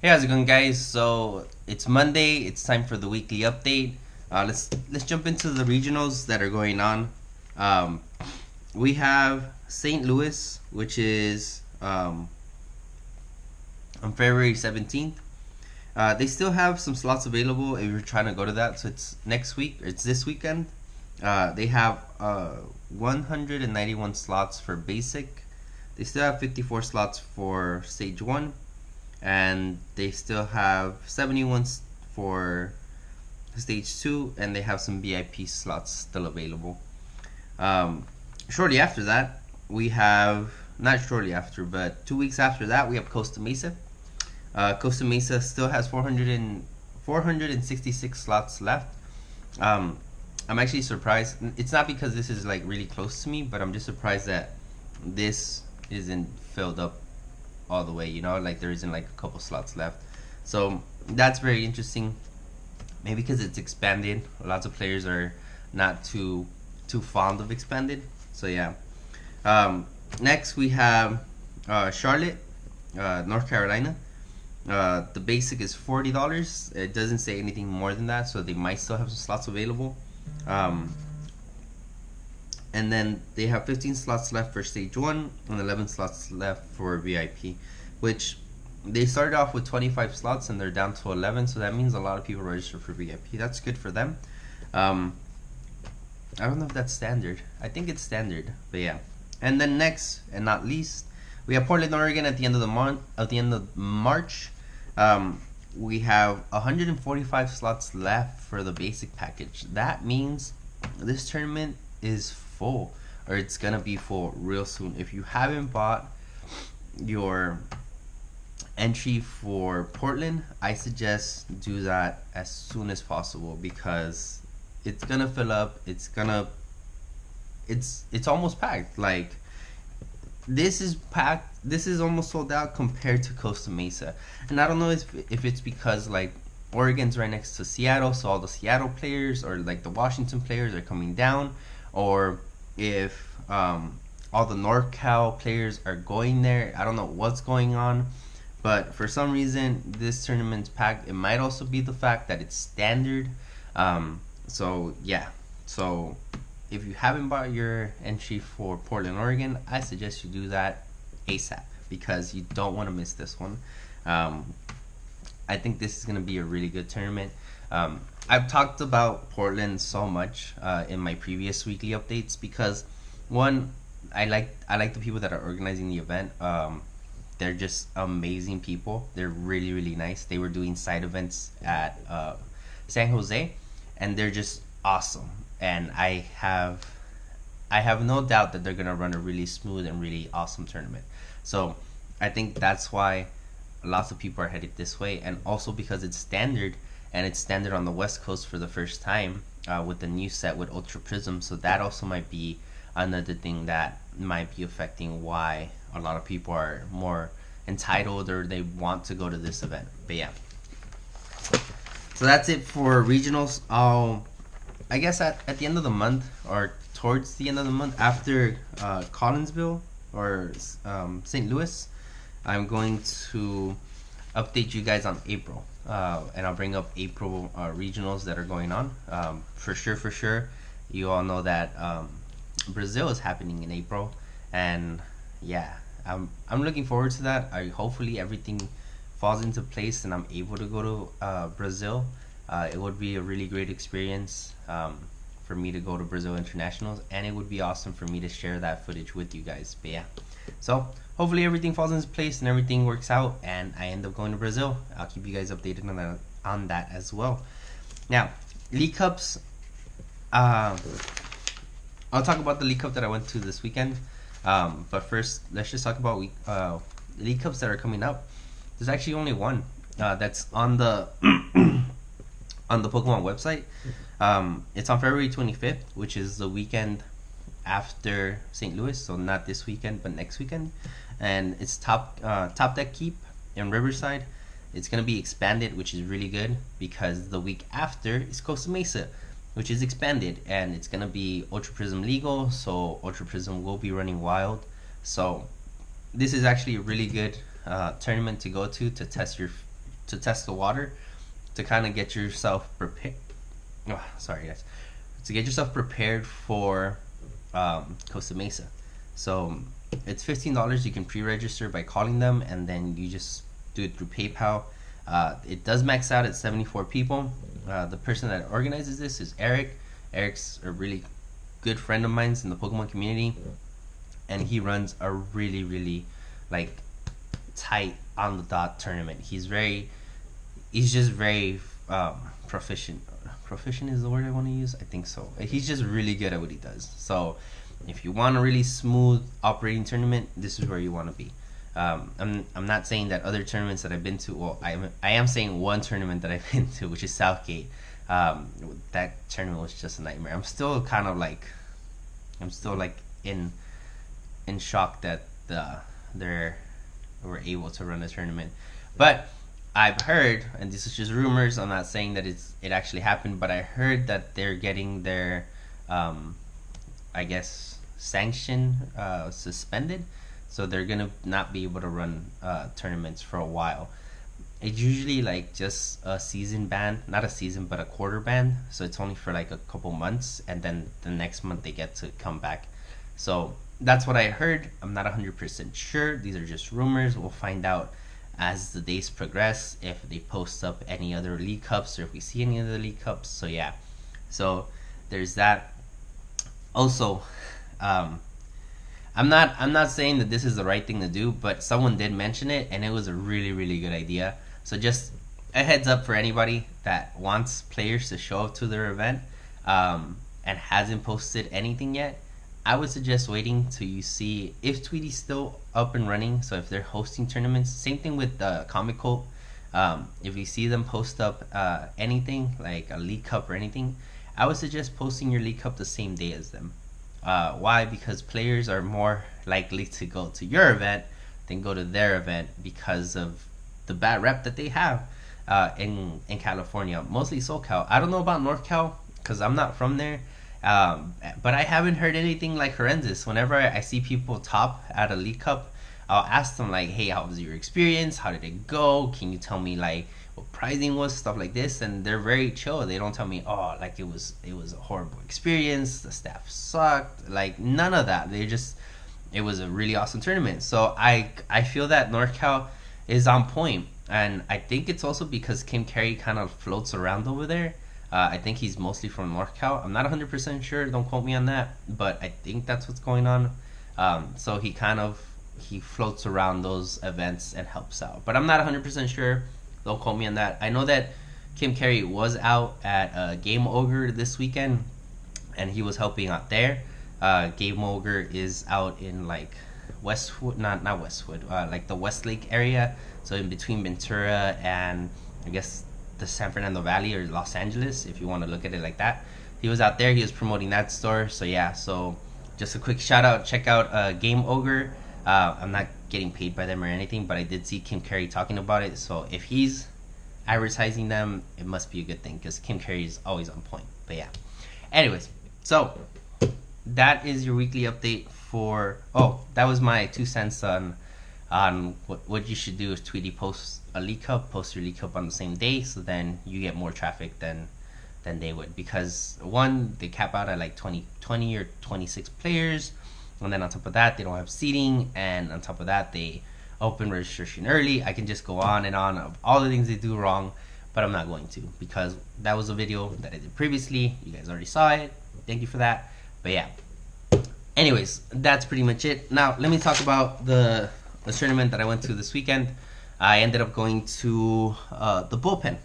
Hey, how's it going, guys? So it's Monday. It's time for the weekly update. Let's jump into the regionals that are going on. Um, we have St. Louis, which is on February 17th. They still have some slots available if you're trying to go to that. So it's next week. It's this weekend. They have 191 slots for basic. They still have 54 slots for stage 1. And they still have 71 for stage 2, and they have some VIP slots still available. Shortly after that, we have, not shortly after, but 2 weeks after that, we have Costa Mesa. Costa Mesa still has 466 slots left. I'm actually surprised. It's not because this is like really close to me, but I'm just surprised that this isn't filled up all the way, you know, like there isn't like a couple slots left. So that's very interesting. Maybe because it's expanded. Lots of players are not too fond of expanded. So yeah. Next we have Charlotte, North Carolina. The basic is $40. It doesn't say anything more than that, so they might still have some slots available. And then they have 15 slots left for stage 1 and 11 slots left for VIP, which they started off with 25 slots and they're down to 11, so that means a lot of people register for VIP. That's good for them. I don't know if that's standard. I think it's standard, but yeah. And then next and not least, we have Portland, Oregon at the end of the month, at the end of March. We have 145 slots left for the basic package. That means this tournament is full, or it's gonna be full real soon. If you haven't bought your entry for Portland, I suggest do that as soon as possible, because it's gonna fill up. It's almost packed. Like, this is packed. This is almost sold out compared to Costa Mesa. And I don't know if it's because like Oregon's right next to Seattle, so all the Seattle players or like the Washington players are coming down, or if all the NorCal players are going there. I don't know what's going on, but for some reason this tournament's packed. It might also be the fact that it's standard. So yeah, so if you haven't bought your entry for Portland, Oregon, I suggest you do that ASAP, because you don't want to miss this one. I think this is going to be a really good tournament. I've talked about Portland so much in my previous weekly updates, because one, I like the people that are organizing the event. They're just amazing people. They're really, really nice. They were doing side events at San Jose, and they're just awesome. And I have no doubt that they're gonna run a really smooth and really awesome tournament. So I think that's why lots of people are headed this way, and also because it's standard, and it's standard on the West Coast for the first time with the new set with Ultra Prism. So that also might be another thing that might be affecting why a lot of people are more entitled, or they want to go to this event. But yeah, so that's it for regionals. I guess at the end of the month, or towards the end of the month, after Collinsville or St. Louis, I'm going to update you guys on April, and I'll bring up April regionals that are going on. For sure, you all know that Brazil is happening in April, and yeah, I'm looking forward to that. Hopefully everything falls into place and I'm able to go to Brazil. It would be a really great experience for me to go to Brazil Internationals, and it would be awesome for me to share that footage with you guys. But yeah, so hopefully everything falls into place and everything works out and I end up going to Brazil. I'll keep you guys updated on that as well. Now, League Cups. I'll talk about the League Cup that I went to this weekend. But first, let's just talk about League Cups that are coming up. There's actually only one that's on the on the Pokemon website. It's on February 25th, which is the weekend after St. Louis, so not this weekend but next weekend. And it's Top Deck Keep in Riverside. It's gonna be expanded, which is really good, because the week after is Costa Mesa, which is expanded, and it's gonna be Ultra Prism legal, so Ultra Prism will be running wild. So this is actually a really good tournament to go to test to test the water, to kind of get yourself prepared. Oh, sorry guys, to get yourself prepared for Costa Mesa. So it's $15. You can pre-register by calling them, and then you just do it through PayPal. It does max out at 74 people. The person that organizes this is Eric. Eric's a really good friend of mine in the Pokemon community, and he runs a really like tight on the dot tournament. He's just very proficient. Proficient is the word I want to use. I think so. He's just really good at what he does. So if you want a really smooth operating tournament, this is where you want to be. I'm not saying that other tournaments that I've been to. Well, I am saying one tournament that I've been to, which is Southgate. That tournament was just a nightmare. I'm still like in shock that they were able to run a tournament. But I've heard, and this is just rumors, I'm not saying that it actually happened, but I heard that they're getting their I guess sanction suspended, so they're gonna not be able to run tournaments for a while. It's usually like just a season ban, not a season but a quarter ban, so it's only for like a couple months, and then the next month they get to come back. So that's what I heard. I'm not 100% sure. These are just rumors. We'll find out as the days progress, if they post up any other League Cups or if we see any other League Cups. So yeah, so there's that. Also, I'm not saying that this is the right thing to do, but someone did mention it, and it was a really good idea. So just a heads up for anybody that wants players to show up to their event and hasn't posted anything yet. I would suggest waiting till you see if Tweety's still up and running. So if they're hosting tournaments, same thing with Comic Cult. If you see them post up anything like a League Cup or anything, I would suggest posting your League Cup the same day as them. Why? Because players are more likely to go to your event than go to their event because of the bad rep that they have in California, mostly SoCal. I don't know about NorthCal because I'm not from there. But I haven't heard anything like horrendous. Whenever I see people top at a League Cup, I'll ask them like, hey, how was your experience? How did it go? Can you tell me like what pricing was, stuff like this? And they're very chill. They don't tell me, oh, like it was a horrible experience, the staff sucked, like none of that. It was a really awesome tournament. So I feel that NorthCal is on point, and I think it's also because Kim Carey kind of floats around over there. I think he's mostly from NorthCal. I'm not 100% sure. Don't quote me on that. But I think that's what's going on. So he floats around those events and helps out. But I'm not 100% sure. Don't quote me on that. I know that Kim Carey was out at Game Ogre this weekend, and he was helping out there. Game Ogre is out in like Westwood, not Westwood, like the Westlake area. So in between Ventura and I guess the San Fernando Valley or Los Angeles, if you want to look at it like that. He was out there. He was promoting that store. So yeah, so just a quick shout out. Check out Game Ogre. I'm not getting paid by them or anything, but I did see Kim Carey talking about it. So if he's advertising them, it must be a good thing because Kim Carey is always on point. But yeah, anyways, so that is your weekly update for. Oh, that was my 2 cents on what you should do if Tweety posts a League Cup. Post your League Cup on the same day, so then you get more traffic than they would, because one, they cap out at like 20 or 26 players, and then on top of that they don't have seating, and on top of that they open registration early. I can just go on and on of all the things they do wrong, but I'm not going to, because that was a video that I did previously. You guys already saw it. Thank you for that. But yeah, anyways, that's pretty much it. Now let me talk about the tournament that I went to this weekend. I ended up going to the bullpen,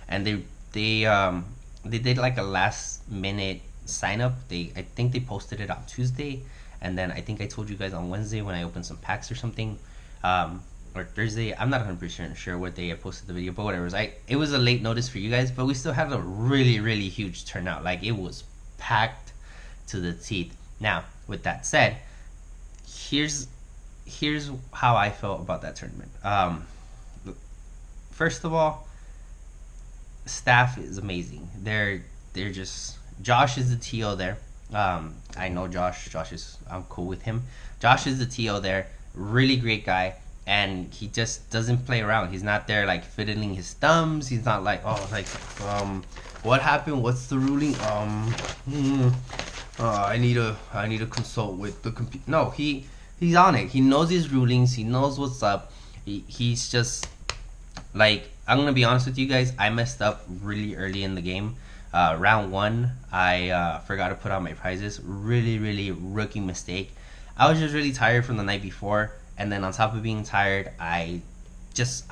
and they did like a last minute sign up. I think they posted it on Tuesday, and then I think I told you guys on Wednesday when I opened some packs or something, or Thursday. I'm not 100% sure what day I posted the video, but whatever. It was a late notice for you guys, but we still had a really huge turnout. Like it was packed to the teeth. Now, with that said, here's how I felt about that tournament. First of all, staff is amazing. They're just, Josh is the TO there. I know Josh is, I'm cool with him. Josh is the TO there. Really great guy. and he just doesn't play around. He's not there like fiddling his thumbs. He's not like, oh, like, what happened? What's the ruling? I need to consult with the computer. No, he's on it. He knows his rulings. He knows what's up. He's just like, I'm gonna be honest with you guys. I messed up really early in the game. Round 1, I forgot to put out my prizes. Really rookie mistake. I was just really tired from the night before, and then on top of being tired, I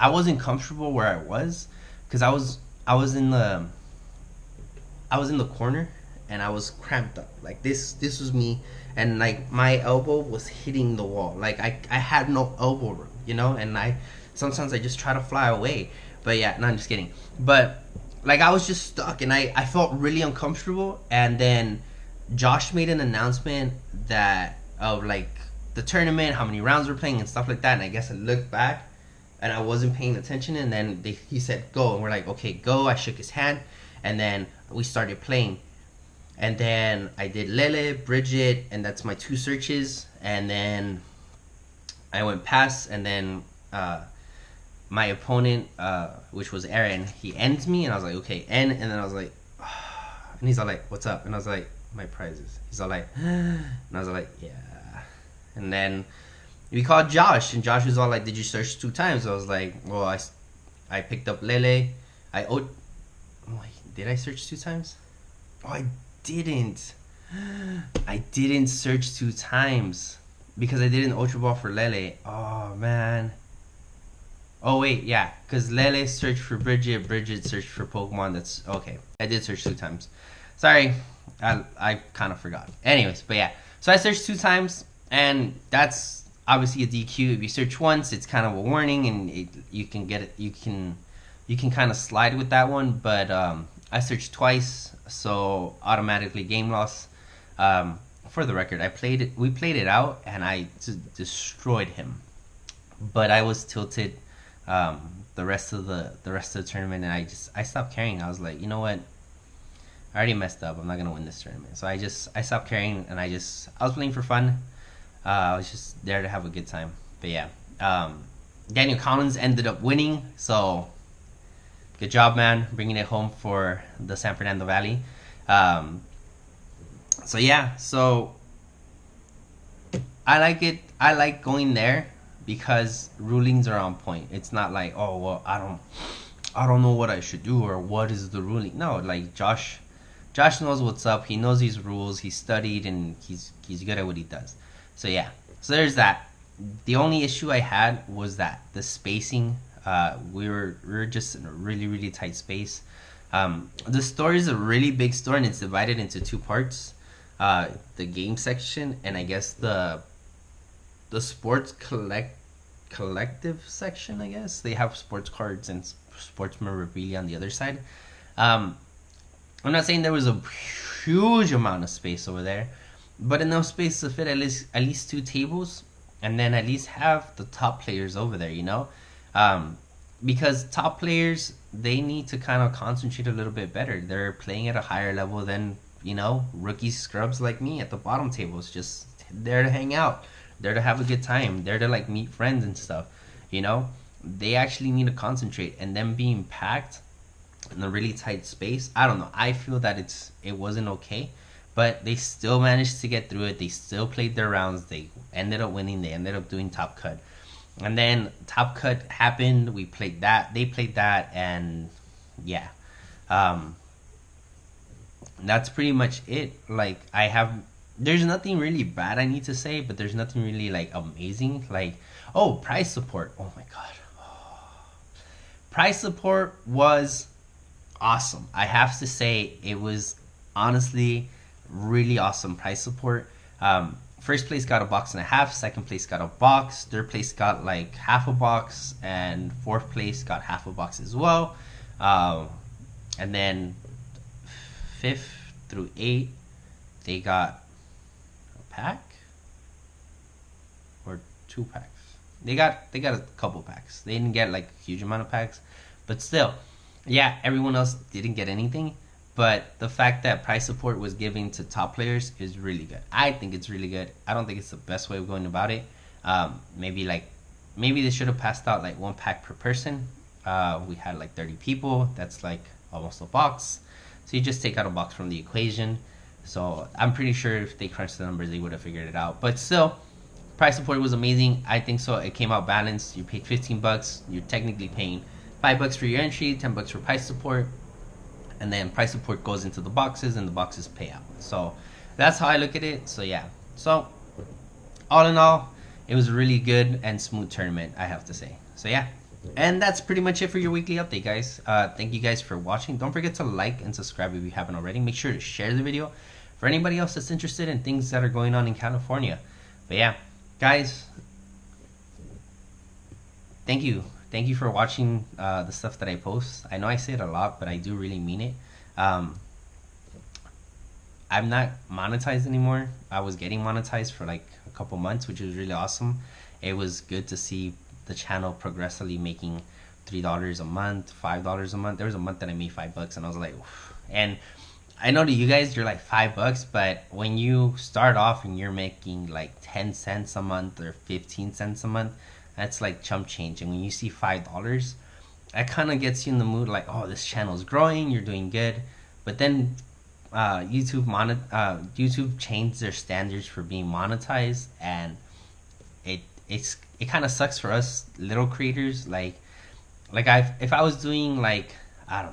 wasn't comfortable where I was, because I was in the corner, and I was cramped up. Like this was me, and like my elbow was hitting the wall. Like I had no elbow room, you know, and sometimes I just try to fly away. But yeah, no, I'm just kidding. But like I was just stuck, and I felt really uncomfortable. And then Josh made an announcement of like the tournament, how many rounds we're playing and stuff like that. And I guess I looked back and I wasn't paying attention, and then he said go, and we're like, okay, go. I shook his hand, and then we started playing. And then I did Lele, Bridget, and that's my 2 searches. And then I went past, and then my opponent, which was Aaron, he ends me, and I was like, okay, end. And then I was like, and he's all like, what's up? And I was like, my prizes. He's all like, and I was like, yeah. And then we called Josh, and Josh was all like, did you search 2 times? I was like, well, I picked up Lele. Did I search 2 times? Oh, I didn't. I didn't search 2 times because I did an Ultra Ball for Lele. Oh, man. Oh, wait, yeah. Because Lele searched for Bridget. Bridget searched for Pokemon. That's okay. I did search 2 times. Sorry. I kind of forgot. Anyways, but yeah. So I searched 2 times, and that's obviously a DQ. If you search once, it's kind of a warning, and you can get it. You can kind of slide with that one. But I searched twice, so automatically game loss. For the record, we played it out, and I destroyed him. But I was tilted the rest of the tournament, and I stopped caring. I was like, you know what? I already messed up. I'm not gonna win this tournament. So I stopped caring, and I was playing for fun. I was just there to have a good time. But yeah, Daniel Collins ended up winning. So good job, man, bringing it home for the San Fernando Valley. So yeah, so I like it. I like going there because rulings are on point. It's not like, oh well, I don't know what I should do or what is the ruling. No, like Josh knows what's up. He knows these rules. He studied, and he's good at what he does. So yeah, so there's that. The only issue I had was that the spacing. We were just in a really tight space. The store is a really big store, and it's divided into 2 parts. The game section, and I guess the sports collective section. I guess they have sports cards and sports memorabilia on the other side. I'm not saying there was a huge amount of space over there, but enough space to fit at least 2 tables, and then at least have the top players over there, you know. Because top players, they need to kind of concentrate a little bit better. They're playing at a higher level than, you know, rookie scrubs like me at the bottom tables, just there to hang out, there to have a good time, there to like meet friends and stuff, you know. They actually need to concentrate, and them being packed in a really tight space, I don't know, I feel that it wasn't okay, but they still managed to get through it. They still played their rounds. They ended up winning. They ended up doing top cut. And then top cut happened. We played that. They played that. And yeah. That's pretty much it. Like, there's nothing really bad I need to say, but there's nothing really like amazing. Like, oh, prize support. Oh my God. Prize support was awesome. I have to say, it was honestly really awesome prize support. First place got a box and a half, second place got a box, third place got like half a box, and fourth place got half a box as well. And then 5th through 8th, they got a pack or 2 packs. They got a couple packs. They didn't get like a huge amount of packs, but still, yeah, everyone else didn't get anything. But the fact that prize support was given to top players is really good. I think it's really good. I don't think it's the best way of going about it. Maybe maybe they should have passed out like 1 pack per person. We had like 30 people. That's like almost a box. So you just take out a box from the equation. So I'm pretty sure if they crunched the numbers, they would have figured it out. But still, price support was amazing. I think so. It came out balanced. You paid $15. You're technically paying $5 for your entry, $10 for price support, and then price support goes into the boxes, and the boxes pay out. So that's how I look at it. So yeah. So all in all, it was a really good and smooth tournament, I have to say. So yeah. And that's pretty much it for your weekly update, guys. Thank you guys for watching. Don't forget to like and subscribe if you haven't already. Make sure to share the video for anybody else that's interested in things that are going on in California. But yeah, guys, thank you. Thank you for watching the stuff that I post. I know I say it a lot, but I do really mean it. I'm not monetized anymore. I was getting monetized for like a couple months, which was really awesome. It was good to see the channel progressively making $3 a month, $5 a month. There was a month that I made $5, and I was like, oof. And I know to you guys, you're like $5, but when you start off and you're making like 10 cents a month or 15 cents a month, that's like chump change. And when you see $5, that kind of gets you in the mood like, oh, this channel is growing, you're doing good. But then YouTube changed their standards for being monetized, and it kind of sucks for us little creators. Like if I was doing like, I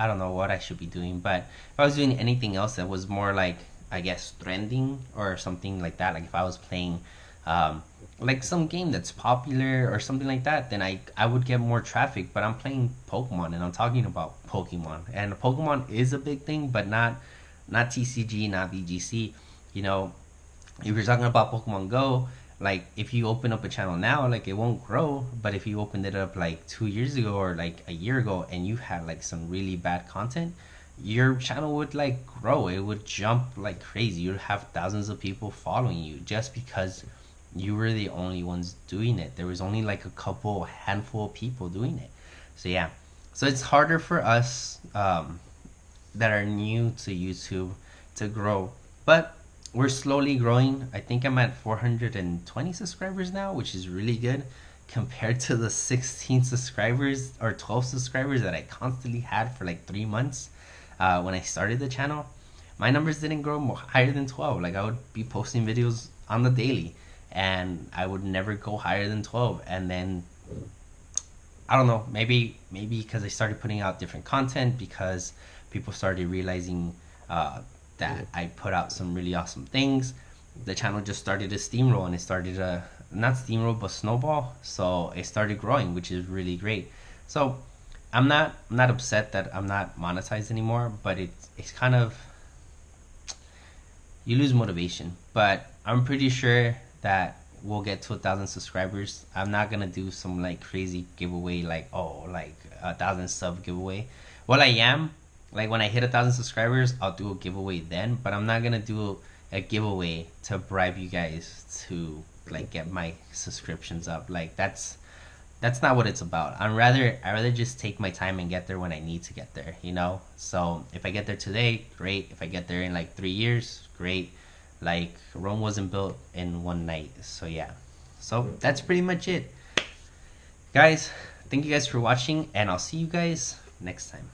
don't know what I should be doing, but if I was doing anything else that was more like, I guess, trending or something like that, like if I was playing like some game that's popular or something like that, then I would get more traffic. But I'm playing Pokemon, and I'm talking about Pokemon, and Pokemon is a big thing, but not TCG, not VGC. You know, if you're talking about Pokemon Go, like if you open up a channel now, like it won't grow. But if you opened it up like 2 years ago or like a year ago, and you had like some really bad content, your channel would like grow. It would jump like crazy. You'd have thousands of people following you just because you were the only ones doing it. There was only like a handful of people doing it. So yeah, so it's harder for us that are new to YouTube to grow, but we're slowly growing. I think I'm at 420 subscribers now, which is really good compared to the 16 subscribers or 12 subscribers that I constantly had for like 3 months when I started the channel. My numbers didn't grow higher than 12. Like I would be posting videos on the daily, and I would never go higher than 12. And then I don't know, maybe because I started putting out different content, because people started realizing that I put out some really awesome things, the channel just started to steamroll, and it started to not steamroll but snowball. So it started growing, which is really great. So I'm not upset that I'm not monetized anymore, but it's kind of, you lose motivation. But I'm pretty sure that we'll get to 1,000 subscribers. I'm not gonna do some like crazy giveaway, like 1,000 sub giveaway. Well, I am. Like when I hit 1,000 subscribers, I'll do a giveaway then. But I'm not gonna do a giveaway to bribe you guys to like get my subscriptions up. Like that's not what it's about. I'd rather just take my time and get there when I need to get there, you know? So if I get there today, great. If I get there in like 3 years, great. Like Rome wasn't built in one night. So yeah. So that's pretty much it. Guys, thank you guys for watching, and I'll see you guys next time.